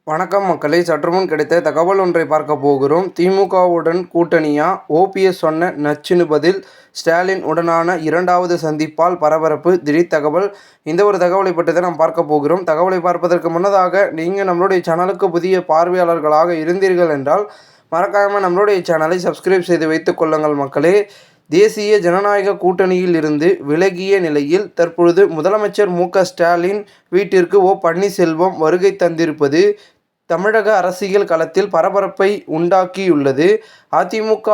வணக்கம் மக்களே, சற்றுமுன் கிடைத்த தகவல் ஒன்றை பார்க்க போகிறோம். திமுகவுடன் கூட்டணியா? ஓபிஎஸ் சொன்ன நச்சுன்னு பதில். ஸ்டாலின் உடனான இரண்டாவது சந்திப்பால் பரபரப்பு. திடீர் தகவல். இந்த ஒரு தகவலை பற்றி தான் நாம் பார்க்க போகிறோம். தகவலை பார்ப்பதற்கு முன்னதாக நீங்கள் நம்மளுடைய சேனலுக்கு புதிய பார்வையாளர்களாக இருந்தீர்கள் என்றால் மறக்காமல் நம்மளுடைய சேனலை சப்ஸ்கிரைப் செய்து வைத்துக் கொள்ளுங்கள் மக்களே. தேசிய ஜனநாயக கூட்டணியில் இருந்து விலகிய நிலையில் தற்பொழுது முதலமைச்சர் மு.க.ஸ்டாலின் வீட்டிற்கு பன்னீர்செல்வம் வருகை தந்திருப்பது தமிழக அரசியல் களத்தில் பரபரப்பை உண்டாக்கியுள்ளது. அதிமுக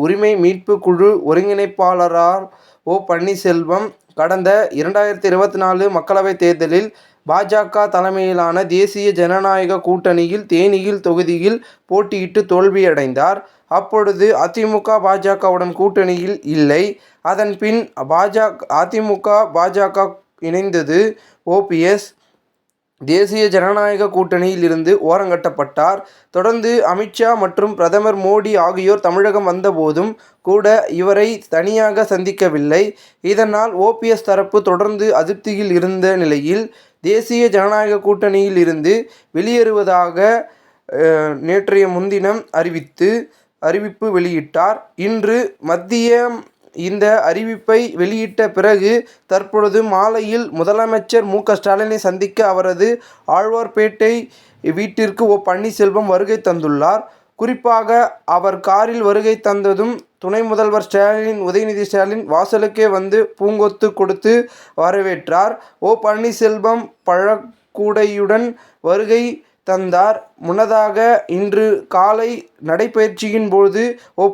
உரிமை மீட்பு குழு ஒருங்கிணைப்பாளரால் பன்னீர்செல்வம் கடந்த 2024 மக்களவைத் தேர்தலில் பாஜக தலைமையிலான தேசிய ஜனநாயக கூட்டணியில் தேனியில் தொகுதியில் போட்டியிட்டு தோல்வியடைந்தார். அப்பொழுது அதிமுக பாஜகவுடன் கூட்டணியில் இல்லை. அதன் பின் அதிமுக பாஜக இணைந்தது. ஓபிஎஸ் தேசிய ஜனநாயக கூட்டணியில் இருந்து ஓரங்கட்டப்பட்டார். தொடர்ந்து அமித்ஷா மற்றும் பிரதமர் மோடி ஆகியோர் தமிழகம் வந்தபோதும் கூட இவரை தனியாக சந்திக்கவில்லை. இதனால் ஓபிஎஸ் தரப்பு தொடர்ந்து அதிருப்தியில் இருந்த நிலையில் தேசிய ஜனநாயக கூட்டணியில் இருந்து வெளியேறுவதாக நேற்றைய முன்தினம் அறிவிப்பு வெளியிட்டார். இன்று மதியம் இந்த அறிவிப்பை வெளியிட்ட பிறகு தற்பொழுது மாலையில் முதலமைச்சர் மு.க.ஸ்டாலினை சந்திக்க அவரது ஆழ்வார்பேட்டை வீட்டிற்கு பன்னீர்செல்வம் வருகை தந்துள்ளார். குறிப்பாக அவர் காரில் வருகை தந்ததும் துணை முதல்வர் ஸ்டாலின், உதயநிதி ஸ்டாலின் வாசலுக்கே வந்து பூங்கொத்து கொடுத்து வரவேற்றார். பன்னீர்செல்வம் பழக்கூடையுடன் வருகை தந்தார். முன்னதாக இன்று காலை நடைபயிற்சியின் போது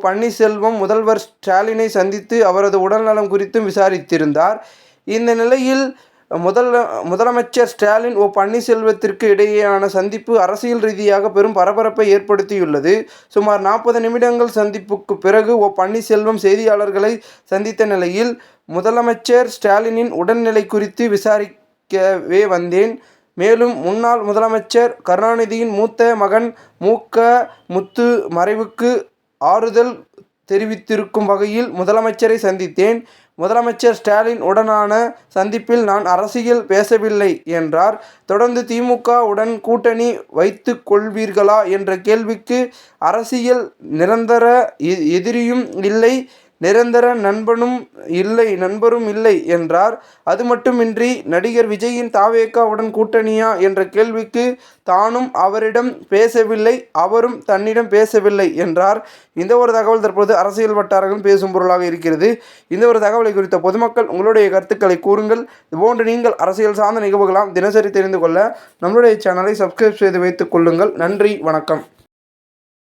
பன்னீர்செல்வம் முதல்வர் ஸ்டாலினை சந்தித்து அவரது உடல்நலம் குறித்தும் விசாரித்திருந்தார். இந்த நிலையில் முதலமைச்சர் ஸ்டாலின் பன்னீர்செல்வத்திற்கு இடையேயான சந்திப்பு அரசியல் ரீதியாக பெரும் பரபரப்பை ஏற்படுத்தியுள்ளது. சுமார் 40 நிமிடங்கள் சந்திப்புக்கு பிறகு பன்னீர்செல்வம் செய்தியாளர்களை சந்தித்த நிலையில் முதலமைச்சர் ஸ்டாலினின் உடல்நிலை குறித்து விசாரிக்கவே வந்தேன். மேலும் முன்னாள் முதலமைச்சர் கருணாநிதியின் மூத்த மகன் மு.க. முத்து மறைவுக்கு ஆறுதல் தெரிவித்திருக்கும் வகையில் முதலமைச்சரை சந்தித்தேன். முதலமைச்சர் ஸ்டாலின் உடனான சந்திப்பில் நான் அரசியல் பேசவில்லை என்றார். தொடர்ந்து திமுக உடன் கூட்டணி வைத்துக் கொள்வீர்களா என்ற கேள்விக்கு அரசியல் நிரந்தர எதிரியும் இல்லை, நிரந்தர நண்பரும் இல்லை என்றார். அது மட்டுமின்றி நடிகர் விஜயின் தாவேகாவுடன் கூட்டணியா என்ற கேள்விக்கு தானும் அவரிடம் பேசவில்லை, அவரும் தன்னிடம் பேசவில்லை என்றார். இந்த ஒரு தகவல் தற்போது அரசியல் வட்டாரங்கள் பேசும் பொருளாக இருக்கிறது. இந்த ஒரு தகவலை குறித்த பொதுமக்கள் உங்களுடைய கருத்துக்களை கூறுங்கள். இதுபோன்று நீங்கள் அரசியல் சார்ந்த நிகழ்வுகளாம் தினசரி தெரிந்து கொள்ள நம்மளுடைய சேனலை சப்ஸ்கிரைப் செய்து வைத்துக் கொள்ளுங்கள். நன்றி, வணக்கம்.